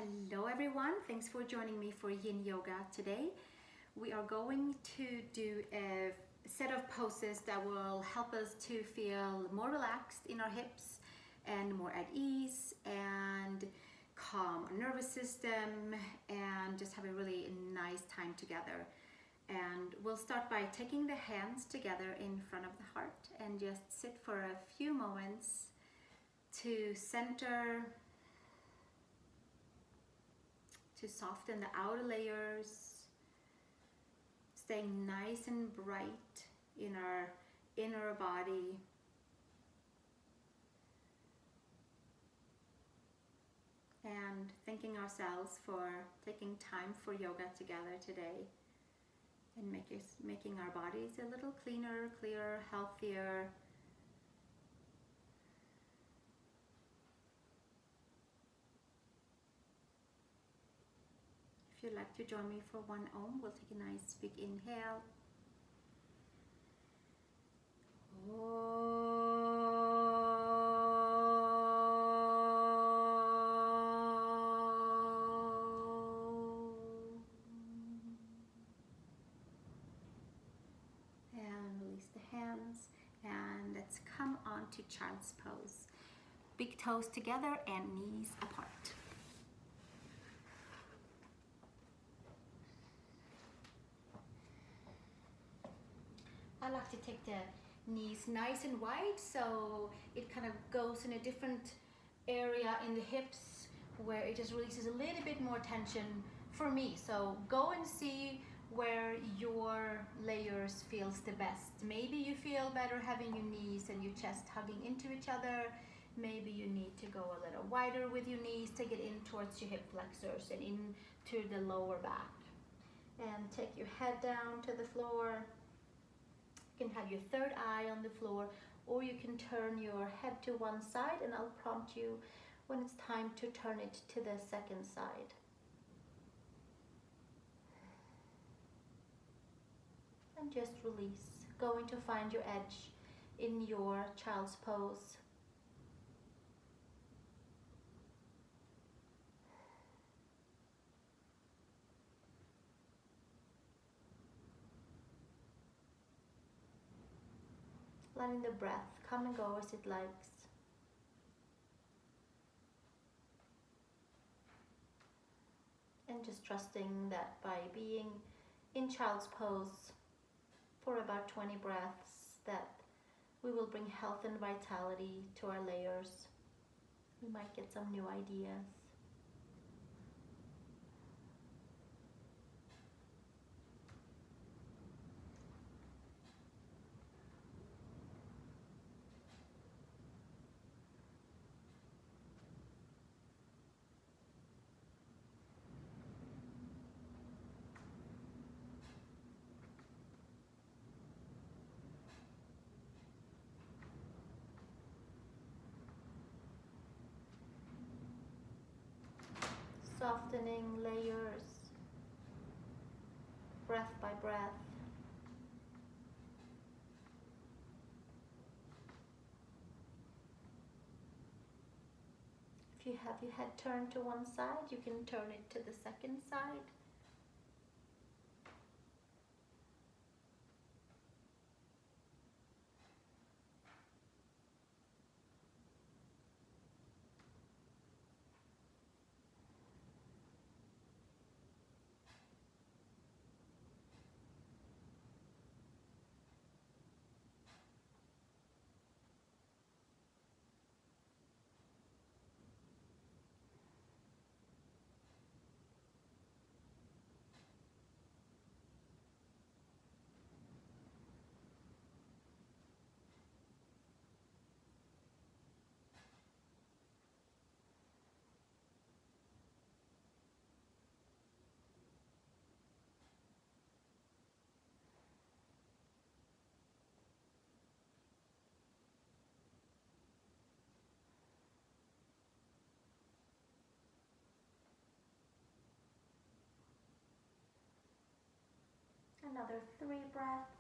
Hello everyone, thanks for joining me for Yin Yoga today. We are going to do a set of poses that will help us to feel more relaxed in our hips and more at ease and calm our nervous system and just have a really nice time together. And we'll start by taking the hands together in front of the heart and just sit for a few moments to center, to soften the outer layers, staying nice and bright in our inner body. And thanking ourselves for taking time for yoga together today and making our bodies a little cleaner, clearer, healthier. If you'd like to join me for one Om, we'll take a nice big inhale. And release the hands. And let's come on to child's pose. Big toes together and knees apart. I like to take the knees nice and wide so it kind of goes in a different area in the hips where it just releases a little bit more tension for me. So go and see where your layers feels the best. Maybe you feel better having your knees and your chest hugging into each other. Maybe you need to go a little wider with your knees, take it in towards your hip flexors and into the lower back. And take your head down to the floor. You can have your third eye on the floor, or you can turn your head to one side and I'll prompt you when it's time to turn it to the second side. And just release, going to find your edge in your child's pose. Letting the breath come and go as it likes. And just trusting that by being in child's pose for about 20 breaths, that we will bring health and vitality to our layers. We might get some new ideas. Softening layers, breath by breath. If you have your head turned to one side, you can turn it to the second side. Another 3 breaths.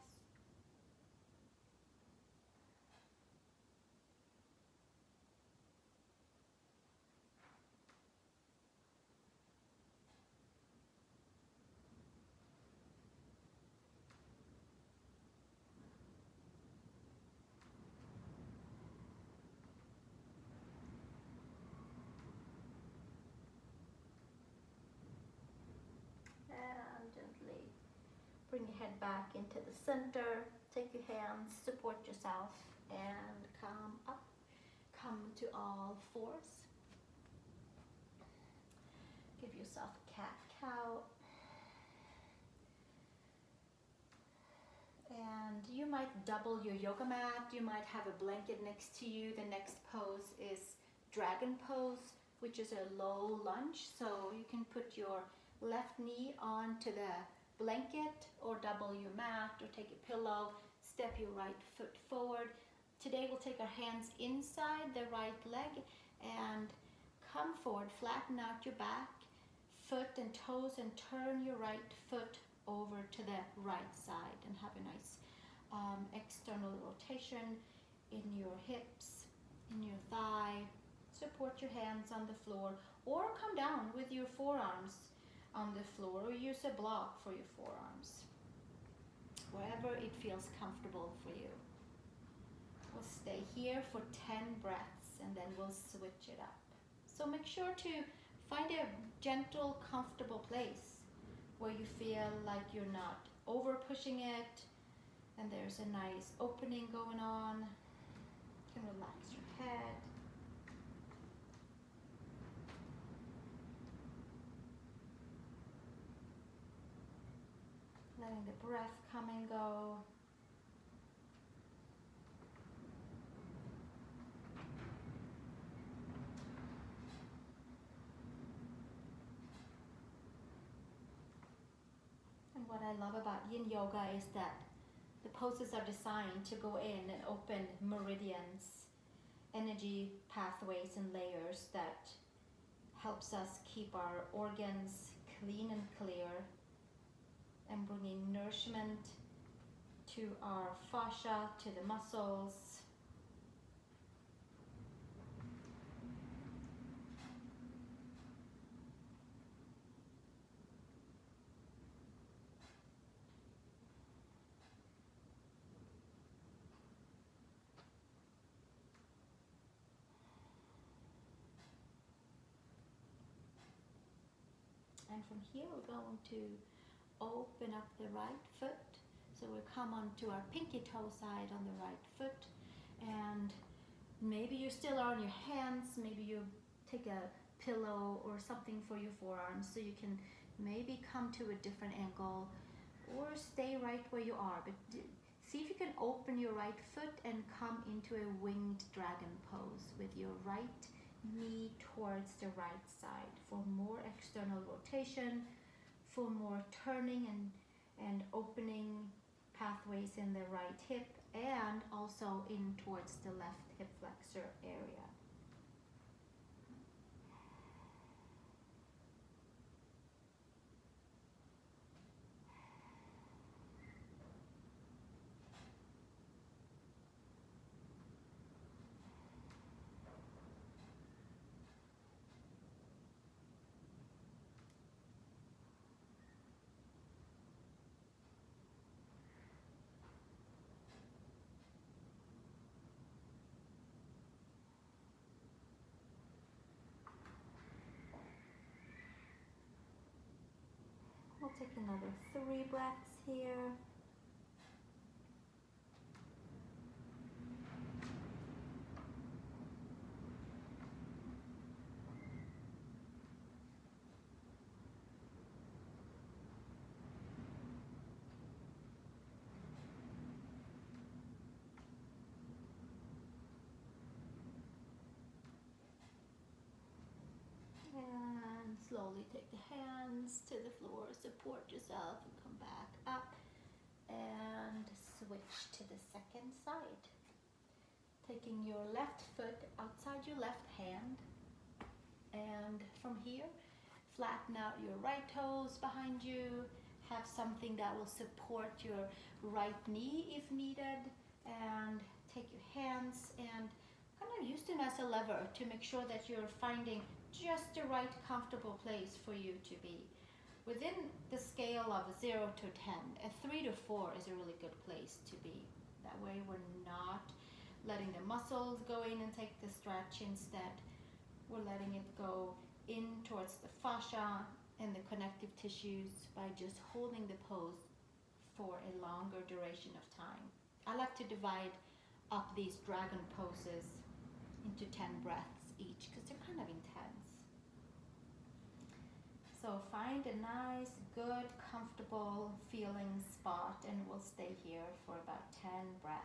Bring your head back into the center. Take your hands, support yourself, and come up. Come to all fours. Give yourself a cat-cow. And you might double your yoga mat. You might have a blanket next to you. The next pose is dragon pose, which is a low lunge. So you can put your left knee onto the blanket or double your mat or take a pillow. Step your right foot forward. Today we'll take our hands inside the right leg and come forward. Flatten out your back, foot and toes, and turn your right foot over to the right side and have a nice external rotation in your hips, in your thigh. Support your hands on the floor or come down with your forearms on the floor or use a block for your forearms. Wherever it feels comfortable for you. We'll stay here for 10 breaths and then we'll switch it up. So make sure to find a gentle, comfortable place where you feel like you're not over pushing it and there's a nice opening going on. You can relax your head. Letting the breath come and go. And what I love about Yin Yoga is that the poses are designed to go in and open meridians, energy pathways and layers that helps us keep our organs clean and clear and bringing nourishment to our fascia, to the muscles. And from here we're going to open up the right foot. So we'll come onto our pinky toe side on the right foot. And maybe you still are on your hands. Maybe you take a pillow or something for your forearms so you can maybe come to a different angle or stay right where you are. But see if you can open your right foot and come into a winged dragon pose with your right knee towards the right side for more external rotation, for more turning and opening pathways in the right hip and also in towards the left hip flexor area. We'll take another 3 breaths here. And slowly take the hands to the floor, support yourself and come back up and switch to the second side. Taking your left foot outside your left hand and from here flatten out your right toes behind you. Have something that will support your right knee if needed and take your hands and kind of use them as a lever to make sure that you're finding just the right comfortable place for you to be. Within the scale of 0 to 10, a 3 to 4 is a really good place to be. That way we're not letting the muscles go in and take the stretch. Instead, we're letting it go in towards the fascia and the connective tissues by just holding the pose for a longer duration of time. I like to divide up these dragon poses into 10 breaths each because they're kind of intense. So find a nice, good, comfortable feeling spot and we'll stay here for about 10 breaths.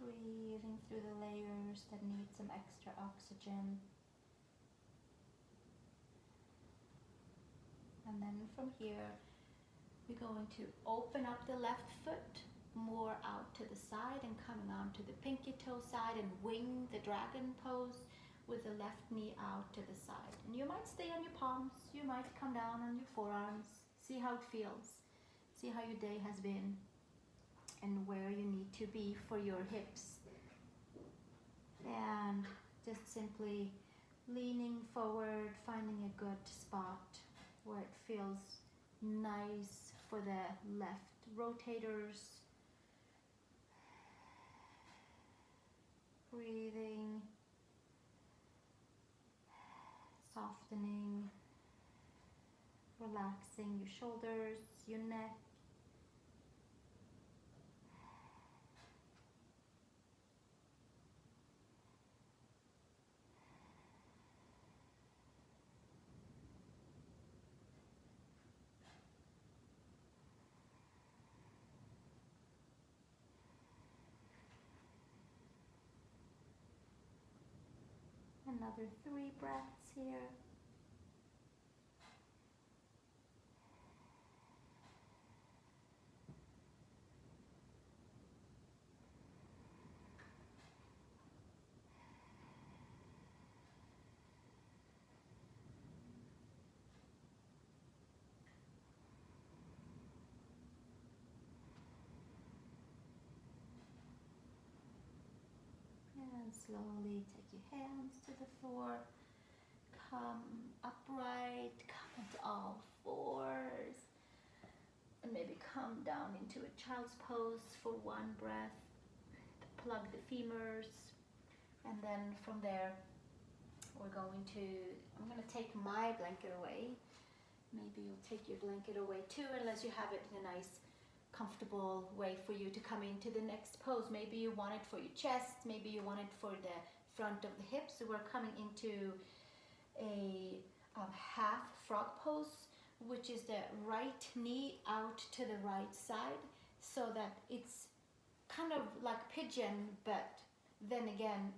Breathing through the layers that need some extra oxygen. And then from here, we're going to open up the left foot more out to the side and coming on to the pinky toe side and wing the dragon pose with the left knee out to the side. And you might stay on your palms, you might come down on your forearms, see how it feels, see how your day has been and where you need to be for your hips. And just simply leaning forward, finding a good spot where it feels nice for the left rotators. Breathing, softening, relaxing your shoulders, your neck. Another 3 breaths here. And slowly take your hands to the floor. Come upright, come into all fours. And maybe come down into a child's pose for 1 breath. Plug the femurs. And then from there, I'm going to take my blanket away. Maybe you'll take your blanket away too, unless you have it in a nice, comfortable way for you to come into the next pose. Maybe you want it for your chest, maybe you want it for the front of the hips. So we're coming into a half frog pose, which is the right knee out to the right side, so that it's kind of like pigeon, but then again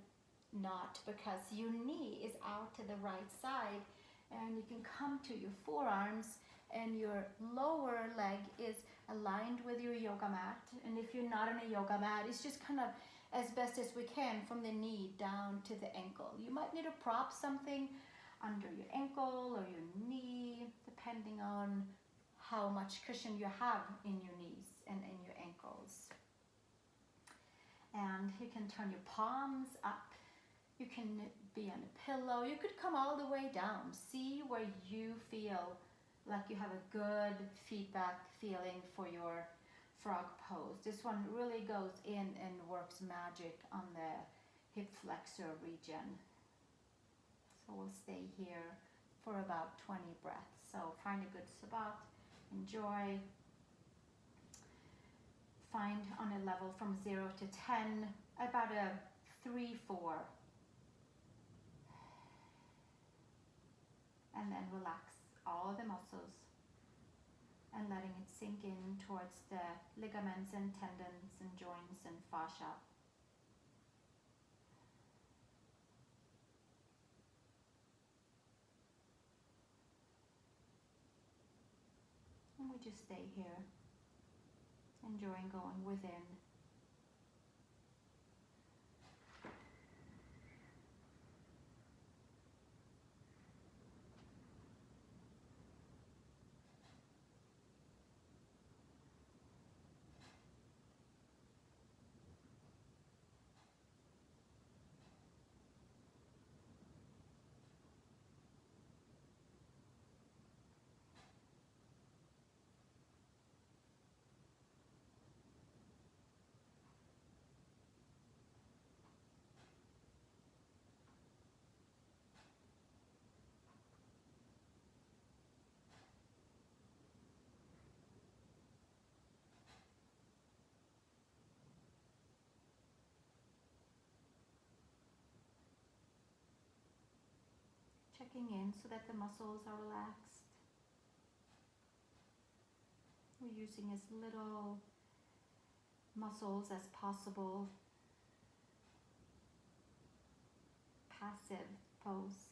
not, because your knee is out to the right side and you can come to your forearms and your lower leg is aligned with your yoga mat. And if you're not on a yoga mat, it's just kind of as best as we can from the knee down to the ankle. You might need to prop something under your ankle or your knee, depending on how much cushion you have in your knees and in your ankles. And you can turn your palms up. You can be on a pillow. You could come all the way down. See where you feel like you have a good feedback feeling for your frog pose. This one really goes in and works magic on the hip flexor region. So we'll stay here for about 20 breaths. So find a good spot, enjoy. Find on a level from 0 to 10, about a 3, 4. And then relax all the muscles and letting it sink in towards the ligaments and tendons and joints and fascia. And we just stay here Enjoying going within. Checking in so that the muscles are relaxed. We're using as little muscles as possible. Passive pose.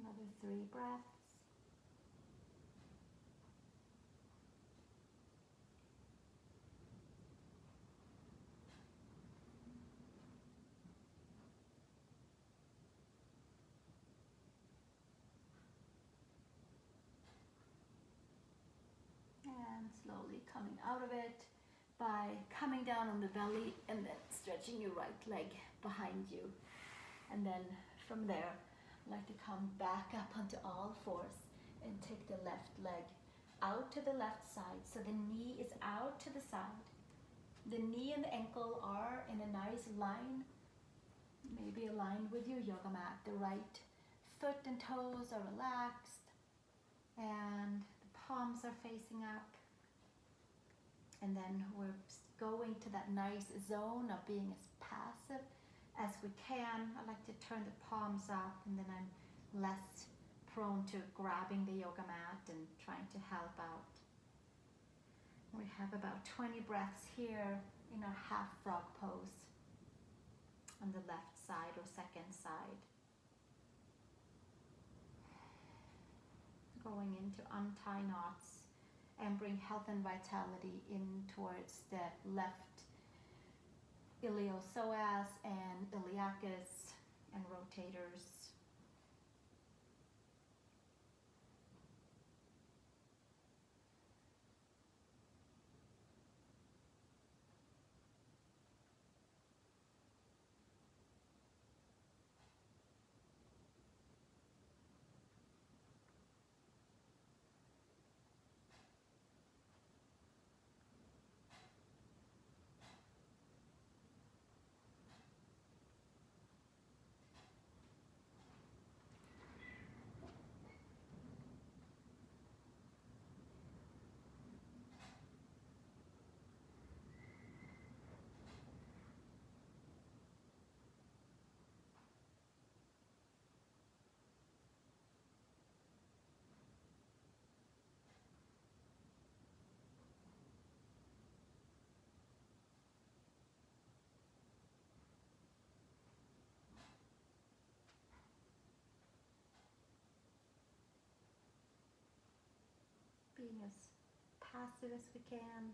Another 3 breaths. And slowly coming out of it by coming down on the belly and then stretching your right leg behind you. And then from there, I'd like to come back up onto all fours and take the left leg out to the left side. So the knee is out to the side. The knee and the ankle are in a nice line, maybe aligned with your yoga mat. The right foot and toes are relaxed and the palms are facing up. And then we're going to that nice zone of being as passive as we can. I like to turn the palms up, and then I'm less prone to grabbing the yoga mat and trying to help out. We have about 20 breaths here in our half frog pose on the left side or second side. Going into untie knots and bring health and vitality in towards the left iliopsoas and iliacus and rotators. Being as passive as we can.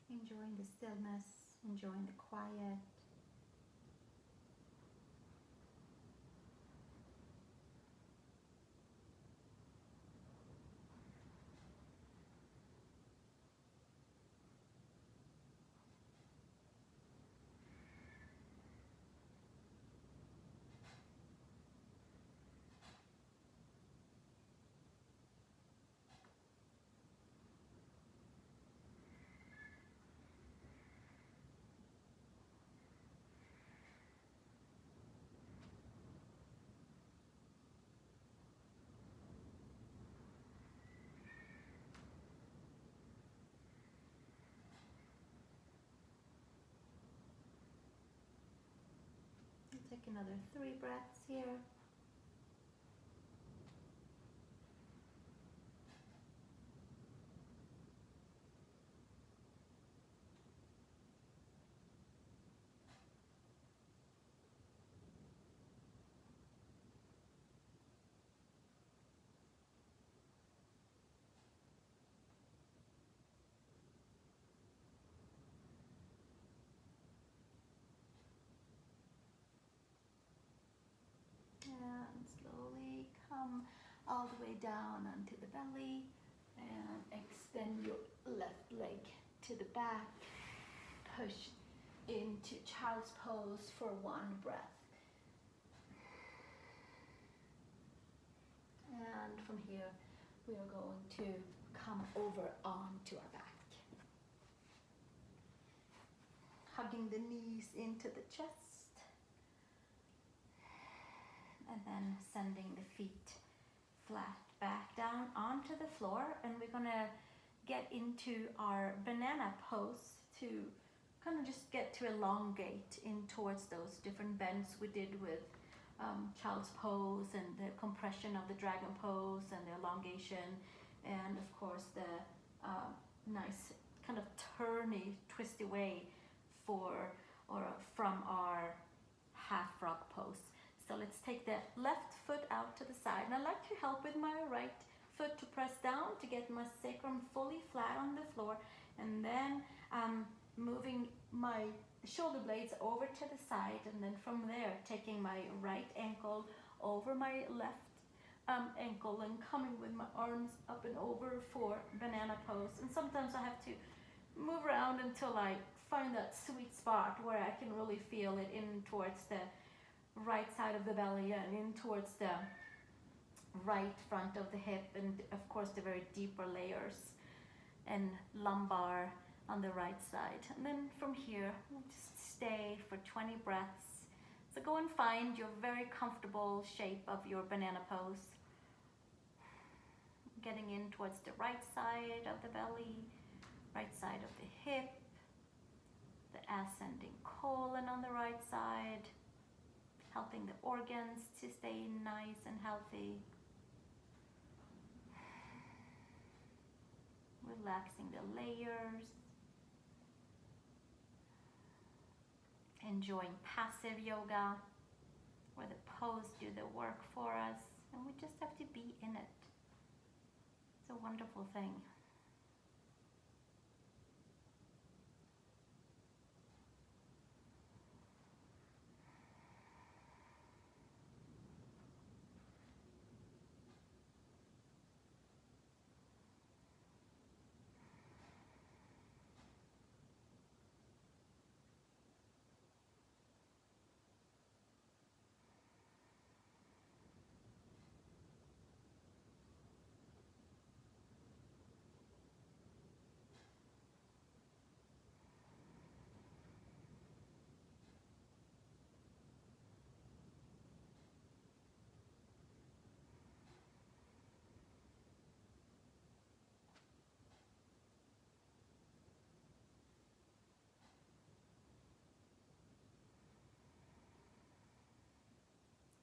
Enjoying the stillness, enjoying the quiet. take another 3 breaths here. And slowly come all the way down onto the belly and extend your left leg to the back. Push into child's pose for 1 breath. And from here, we are going to come over onto our back. Hugging the knees into the chest. And then sending the feet flat back down onto the floor. And we're gonna get into our banana pose to kind of just get to elongate in towards those different bends we did with child's pose and the compression of the dragon pose and the elongation, and of course the nice kind of turny, twisty way from our half frog pose. So let's take the left foot out to the side, and I like to help with my right foot to press down to get my sacrum fully flat on the floor, and then moving my shoulder blades over to the side, and then from there taking my right ankle over my left ankle and coming with my arms up and over for banana pose. And sometimes I have to move around until I find that sweet spot where I can really feel it in towards the right side of the belly and in towards the right front of the hip, and of course the very deeper layers and lumbar on the right side. And then from here, we'll just stay for 20 breaths. So go and find your very comfortable shape of your banana pose. Getting in towards the right side of the belly, right side of the hip, the ascending colon on the right side, helping the organs to stay nice and healthy. Relaxing the layers. Enjoying passive yoga, where the pose do the work for us, and we just have to be in it. It's a wonderful thing.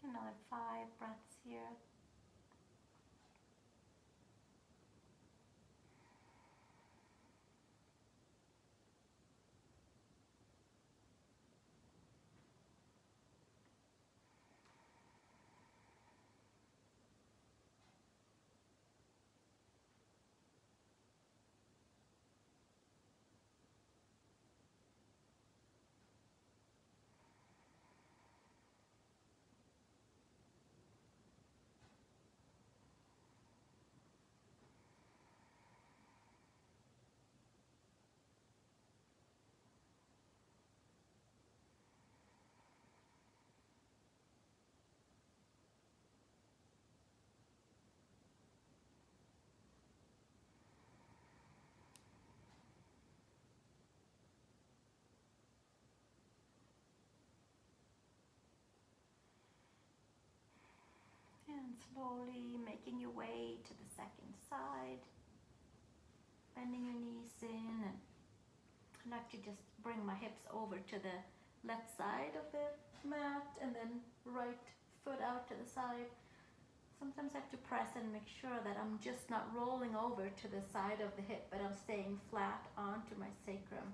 Another 5 breaths here. And slowly making your way to the second side, bending your knees in, and I like to just bring my hips over to the left side of the mat, and then right foot out to the side. Sometimes I have to press and make sure that I'm just not rolling over to the side of the hip, but I'm staying flat onto my sacrum.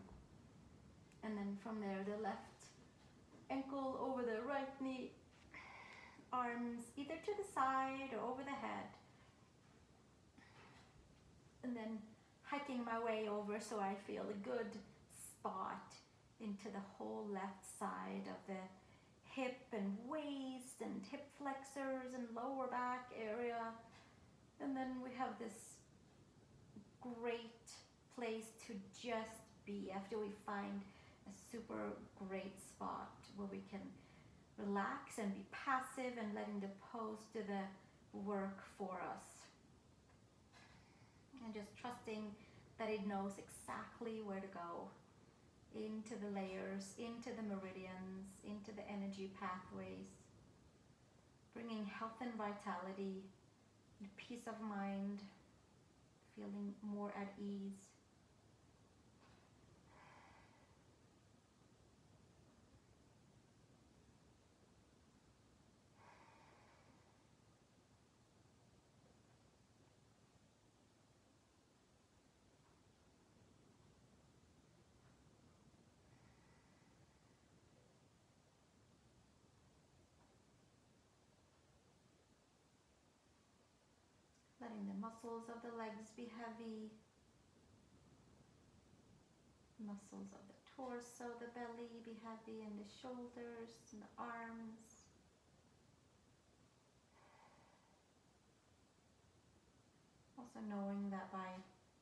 And then from there, the left ankle over the right knee, arms either to the side or over the head. And then hiking my way over so I feel a good spot into the whole left side of the hip and waist and hip flexors and lower back area. And then we have this great place to just be after we find a super great spot where we can relax and be passive and letting the pose do the work for us. And just trusting that it knows exactly where to go. Into the layers, into the meridians, into the energy pathways, bringing health and vitality, and peace of mind, feeling more at ease. Letting the muscles of the legs be heavy, muscles of the torso, the belly be heavy, and the shoulders and the arms. Also knowing that by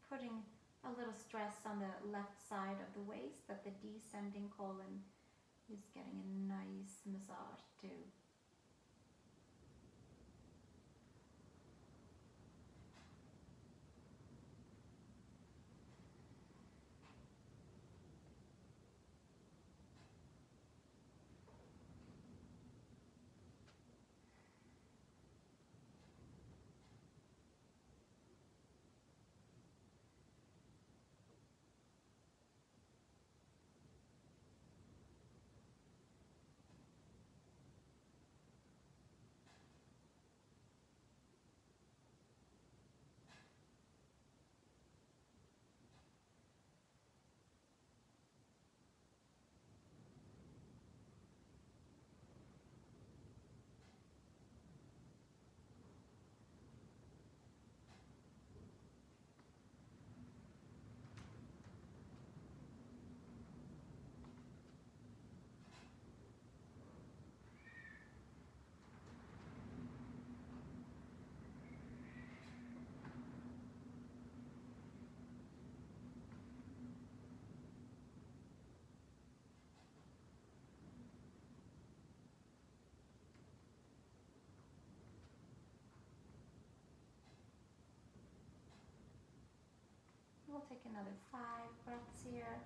putting a little stress on the left side of the waist, that the descending colon is getting a nice massage too. We'll take another 5 breaths here.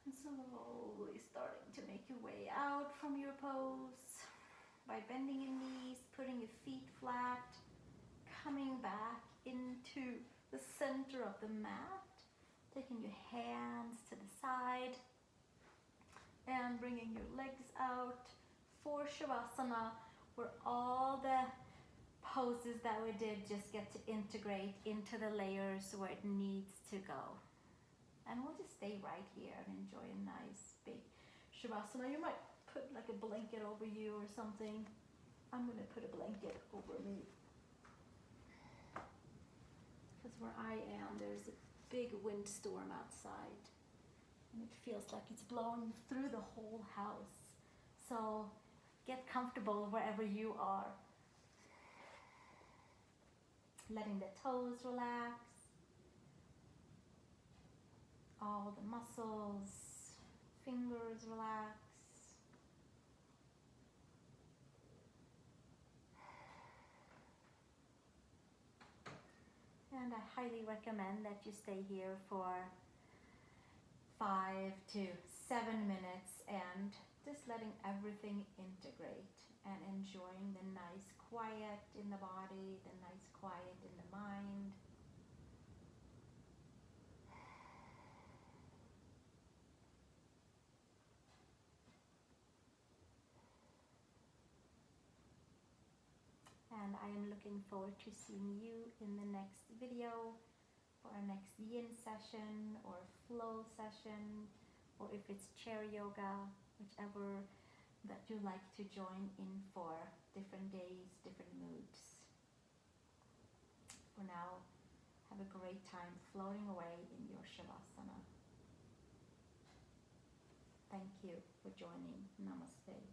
And slowly starting to make your way out from your pose by bending your knees, putting your feet flat, coming back into the center of the mat, taking your hands to the side and bringing your legs out for Savasana, where all the poses that we did just get to integrate into the layers where it needs to go. And we'll just stay right here and enjoy a nice big Shavasana. You might put like a blanket over you or something. I'm going to put a blanket over me. Because where I am, there's a big windstorm outside. And it feels like it's blowing through the whole house. So get comfortable wherever you are. letting the toes relax, all the muscles, fingers relax. And I highly recommend that you stay here for 5 to 7 minutes and just letting everything integrate and enjoying the nice quiet in the body, the nice quiet in the mind. And I am looking forward to seeing you in the next video for our next yin session or flow session, or if it's chair yoga, whichever that you like to join in for, different days, different moods. For now, have a great time floating away in your Savasana. Thank you for joining. Namaste.